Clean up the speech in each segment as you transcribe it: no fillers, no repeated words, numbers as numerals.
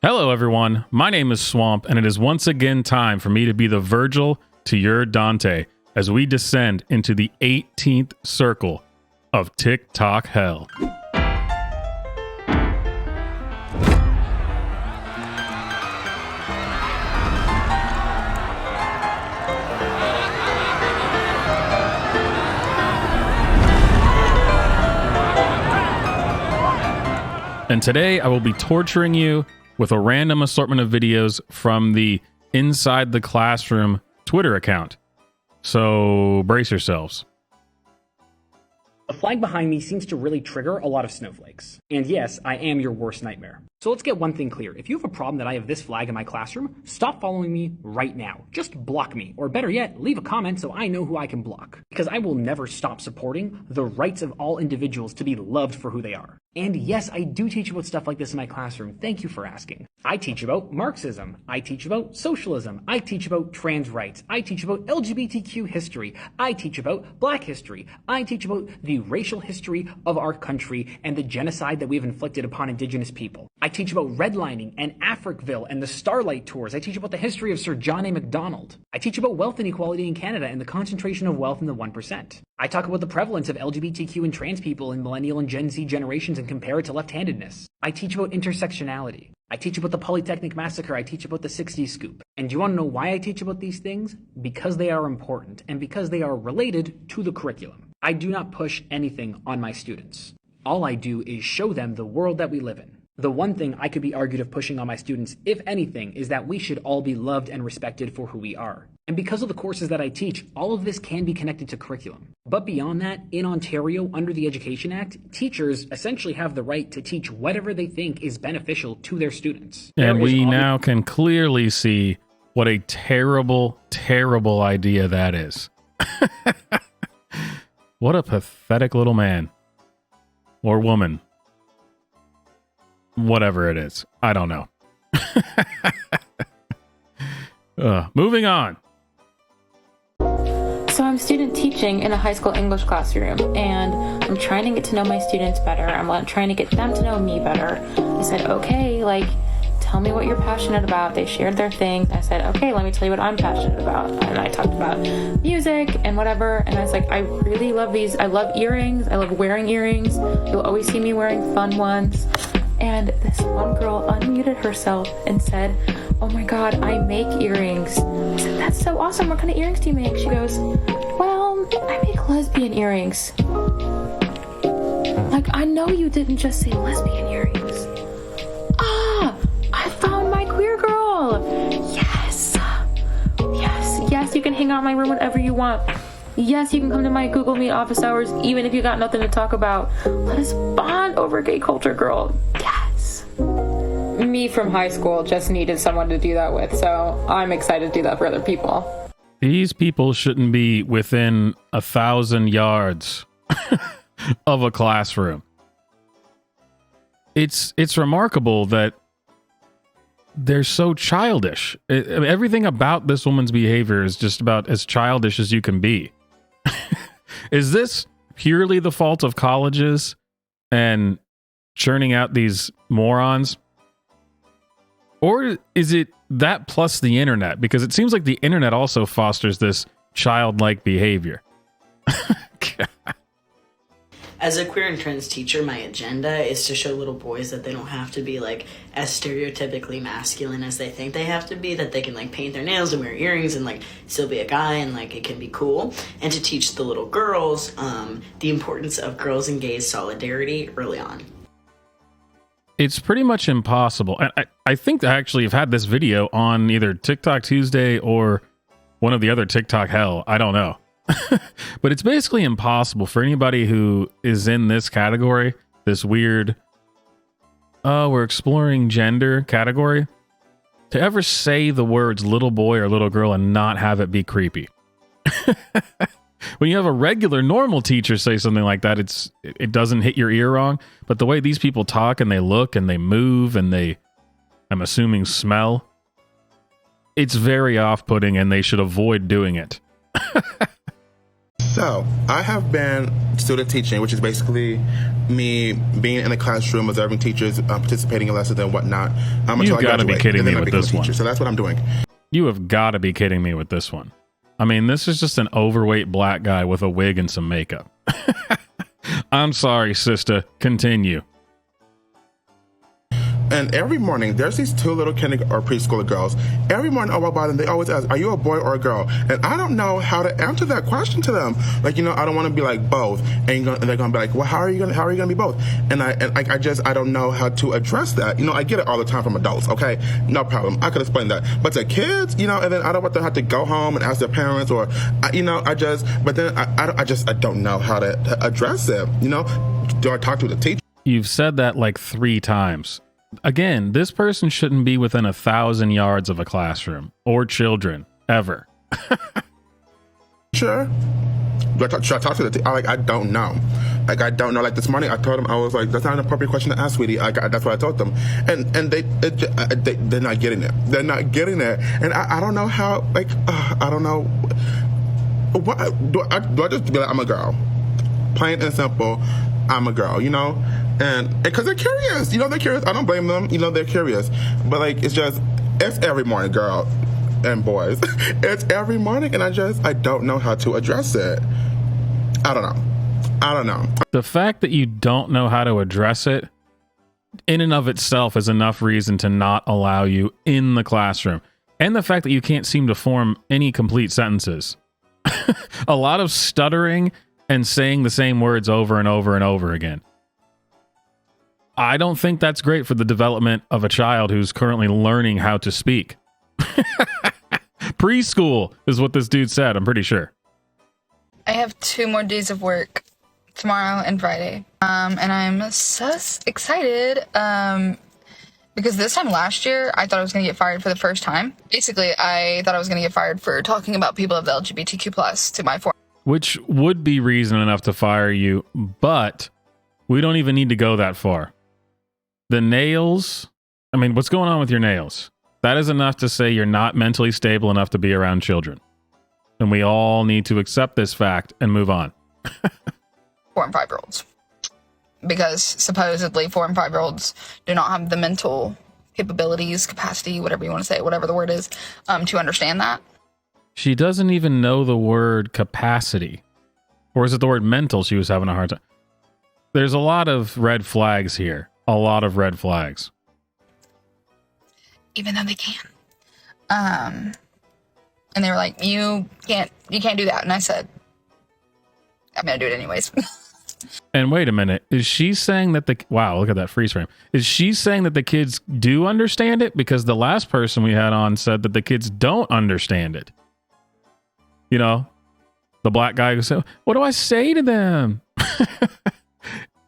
Hello, everyone. My name is Swamp, and it is once again time for me to be the Virgil to your Dante as we descend into the 18th circle of TikTok hell. And today I will be torturing you with a random assortment of videos from the Inside the Classroom Twitter account. So brace yourselves. The flag behind me seems to really trigger a lot of snowflakes. And yes, I am your worst nightmare. So let's get one thing clear. If you have a problem that I have this flag in my classroom, stop following me right now. Just block me. Or better yet, leave a comment so I know who I can block. Because I will never stop supporting the rights of all individuals to be loved for who they are. And yes, I do teach about stuff like this in my classroom. Thank you for asking. I teach about Marxism. I teach about socialism. I teach about trans rights. I teach about LGBTQ history. I teach about Black history. I teach about the racial history of our country and the genocide that we have inflicted upon Indigenous people. I teach about redlining and Africville and the Starlight Tours. I teach about the history of Sir John A. Macdonald. I teach about wealth inequality in Canada and the concentration of wealth in the 1%. I talk about the prevalence of LGBTQ and trans people in millennial and Gen Z generations and compare it to left-handedness. I teach about intersectionality. I teach about the Polytechnic Massacre. I teach about the 60s scoop. And do you want to know why I teach about these things? Because they are important and because they are related to the curriculum. I do not push anything on my students. All I do is show them the world that we live in. The one thing I could be argued of pushing on my students, if anything, is that we should all be loved and respected for who we are. And because of the courses that I teach, all of this can be connected to curriculum. But beyond that, in Ontario, under the Education Act, teachers essentially have the right to teach whatever they think is beneficial to their students. And we now can clearly see what a terrible, terrible idea that is. What a pathetic little man. Or woman. Whatever it is. I don't know. Moving on. So I'm student teaching in a high school English classroom, and I'm trying to get to know my students better. I'm trying to get them to know me better. I said, okay, tell me what you're passionate about. They shared their thing. I said, okay, let me tell you what I'm passionate about. And I talked about music and whatever. And I was like, I really love these. I love earrings. I love wearing earrings. You'll always see me wearing fun ones. And this one girl unmuted herself and said, oh my God, I make earrings. I said, that's so awesome. What kind of earrings do you make? She goes, well, I make lesbian earrings. I know you didn't just say lesbian earrings. I found my queer girl. Yes. Yes, you can hang out in my room whenever you want. Yes, you can come to my Google Meet office hours, even if you got nothing to talk about. Let us bond over gay culture, girl. Yes. Me from high school just needed someone to do that with, so I'm excited to do that for other people. These people shouldn't be within 1,000 yards of a classroom. It's remarkable that they're so childish. Everything about this woman's behavior is just about as childish as you can be. Is this purely the fault of colleges and churning out these morons? Or is it that plus the internet? Because it seems like the internet also fosters this childlike behavior. As a queer and trans teacher, my agenda is to show little boys that they don't have to be as stereotypically masculine as they think they have to be, that they can paint their nails and wear earrings and still be a guy and it can be cool. And to teach the little girls the importance of girls and gays solidarity early on. It's pretty much impossible. I think I actually have had this video on either TikTok Tuesday or one of the other TikTok hell. I don't know. But it's basically impossible for anybody who is in this category, this weird, we're exploring gender category, to ever say the words little boy or little girl and not have it be creepy. When you have a regular, normal teacher say something like that, it doesn't hit your ear wrong. But the way these people talk and they look and they move and I'm assuming smell, it's very off-putting and they should avoid doing it. So, I have been student teaching, which is basically me being in the classroom, observing teachers, participating in lessons and whatnot. You've got to be kidding me with this one. So that's what I'm doing. You have got to be kidding me with this one. I mean, this is just an overweight black guy with a wig and some makeup. I'm sorry, sister. Continue. And every morning, there's these two little kindergarten or preschooler girls. Every morning I walk by them, they always ask, are you a boy or a girl? And I don't know how to answer that question to them. Like, you know, I don't want to be like both. And they're going to be like, well, how are you going to be both? And I don't know how to address that. You know, I get it all the time from adults, okay? No problem. I could explain that. But to kids, you know, and then I don't want them to have to go home and ask their parents or, you know, I don't know how to address it. You know, do I talk to the teacher? You've said that like 3 times. Again, this person shouldn't be within 1,000 yards of a classroom or children ever. Sure. Should I talk to the teacher? I don't know. Like, I don't know. Like, this morning I told them, I was like, that's not an appropriate question to ask, sweetie. That's what I told them. And they're not getting it. They're not getting it. And I don't know how, like, I don't know. What, do I just be like, I'm a girl? Plain and simple, I'm a girl, you know? And because they're curious, you know, they're curious. I don't blame them, you know, they're curious. But like, it's every morning, girl and boys. It's every morning, and I don't know how to address it. I don't know. The fact that you don't know how to address it in and of itself is enough reason to not allow you in the classroom. And the fact that you can't seem to form any complete sentences. A lot of stuttering and saying the same words over and over and over again. I don't think that's great for the development of a child who's currently learning how to speak. Preschool is what this dude said, I'm pretty sure. I have 2 more days of work, tomorrow and Friday. And I'm so excited because this time last year, I thought I was going to get fired for the first time. Basically, I thought I was going to get fired for talking about people of the LGBTQ+ to my forum. Which would be reason enough to fire you, but we don't even need to go that far. The nails, I mean, what's going on with your nails? That is enough to say you're not mentally stable enough to be around children. And we all need to accept this fact and move on. 4 and 5-year-olds. Because supposedly 4 and 5-year-olds do not have the mental capabilities, capacity, whatever you want to say, whatever the word is, to understand that. She doesn't even know the word capacity. Or is it the word mental she was having a hard time? There's a lot of red flags here. A lot of red flags. Even though they can. And they were like, you can't do that. And I said, I'm going to do it anyways. And wait a minute. Is she saying that wow, look at that freeze frame. Is she saying that the kids do understand it? Because the last person we had on said that the kids don't understand it. You know, the black guy who said, what do I say to them?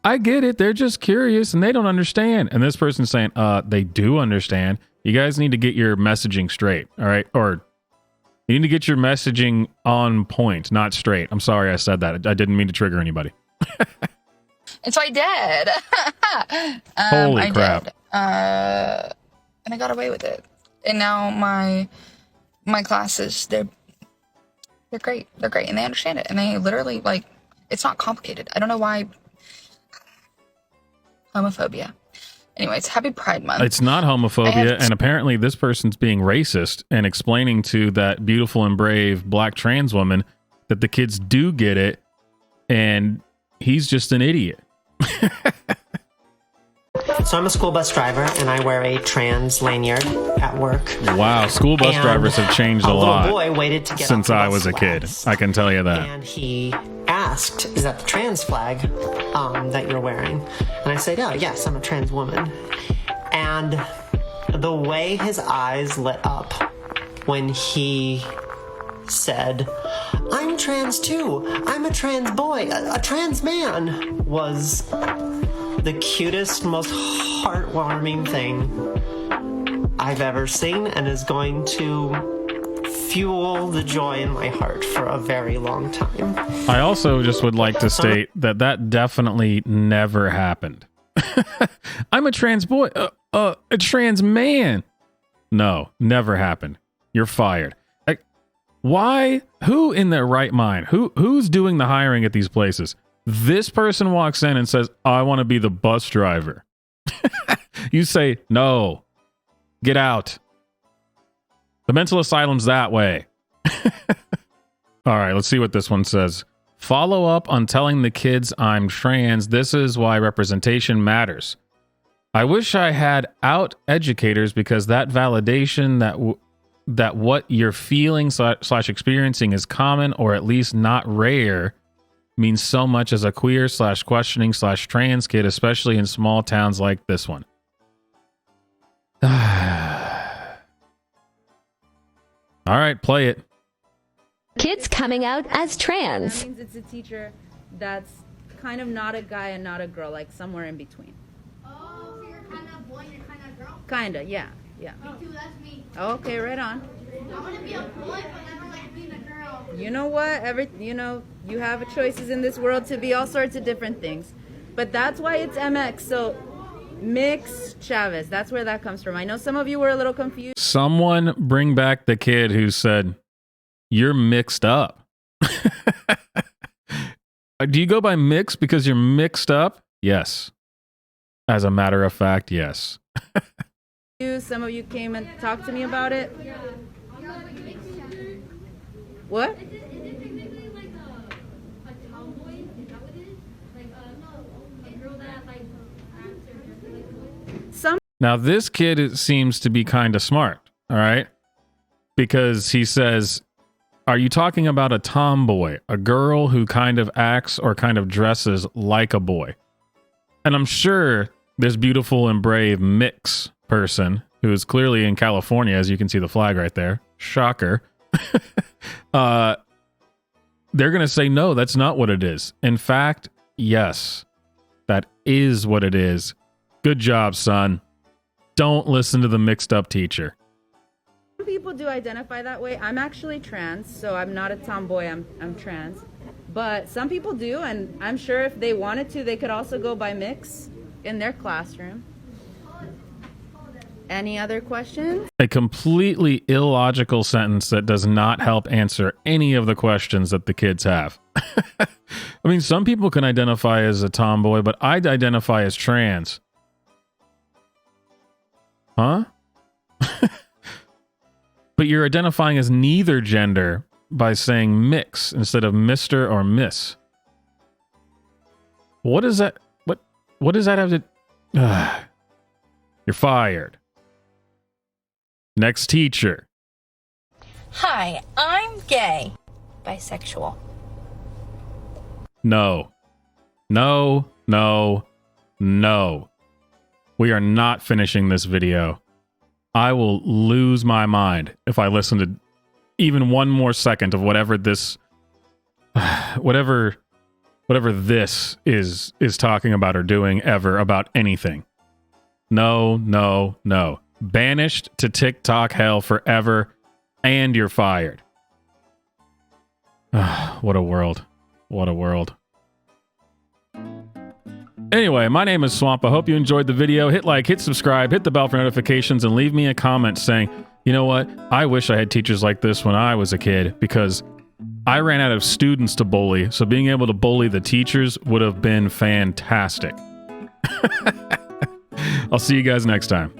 I get it. They're just curious and they don't understand. And this person's saying, they do understand. You guys need to get your messaging straight. All right. Or you need to get your messaging on point, not straight. I'm sorry I said that. I didn't mean to trigger anybody. And so I did. Holy crap. Did. And I got away with it. And now my classes, they're great. They're great. And they understand it. And they literally, like, it's not complicated. I don't know why. Homophobia. Anyways, happy Pride Month. It's not homophobia, and apparently this person's being racist and explaining to that beautiful and brave black trans woman that the kids do get it, and he's just an idiot. So I'm a school bus driver, and I wear a trans lanyard at work. Wow, school bus drivers have changed a lot boy waited to get since I was a kid. I can tell you that. And he asked, is that the trans flag that you're wearing? And I said, oh, yes, I'm a trans woman. And the way his eyes lit up when he said, I'm trans too. I'm a trans boy, a trans man, was the cutest, most heartwarming thing I've ever seen, and is going to fuel the joy in my heart for a very long time. I also just would like to state that definitely never happened. I'm a trans boy, a trans man. No, never happened. You're fired. Why? Who in their right mind? Who's doing the hiring at these places? This person walks in and says, I want to be the bus driver. You say, no, get out. The mental asylum's that way. All right, let's see what this one says. Follow up on telling the kids I'm trans. This is why representation matters. I wish I had out educators because that validation that what you're feeling slash experiencing is common or at least not rare means so much as a queer slash questioning slash trans kid, especially in small towns like this one. All right, play it. Kids coming out as trans. That means it's a teacher that's kind of not a guy and not a girl, like somewhere in between. Oh, so you're kind of boy, you're kind of girl? Kinda, yeah. Me too, that's me. Okay, right on. I want to be a boy, but I don't like being a girl. You know what? You have choices in this world to be all sorts of different things. But that's why it's MX, so Mix Chavez. That's where that comes from. I know some of you were a little confused. Someone bring back the kid who said, you're mixed up. Do you go by mix because you're mixed up? Yes. As a matter of fact, yes. Some of you came and talked to me about it. What? Now, this kid seems to be kind of smart, all right? Because he says, are you talking about a tomboy, a girl who kind of acts or kind of dresses like a boy? And I'm sure this beautiful and brave mix person, who is clearly in California, as you can see the flag right there, shocker, they're going to say, no, that's not what it is. In fact, yes, that is what it is. Good job, son. Don't listen to the mixed up teacher. Some people do identify that way. I'm actually trans, so I'm not a tomboy, I'm trans. But some people do, and I'm sure if they wanted to, they could also go by mix in their classroom. Any other questions? A completely illogical sentence that does not help answer any of the questions that the kids have. I mean, some people can identify as a tomboy, but I'd identify as trans. Huh? But you're identifying as neither gender by saying mix instead of Mr. or Miss. What is that? What does that have to... You're fired. Next teacher. Hi, I'm gay. Bisexual. No. No, no, no. We are not finishing this video. I will lose my mind if I listen to even one more second of whatever this whatever this is talking about or doing ever about anything. No, no, no. Banished to TikTok hell forever, and you're fired. What a world. What a world. Anyway, my name is Swamp. I hope you enjoyed the video. Hit like, hit subscribe, hit the bell for notifications, and leave me a comment saying, you know what? I wish I had teachers like this when I was a kid, because I ran out of students to bully, so being able to bully the teachers would have been fantastic. I'll see you guys next time.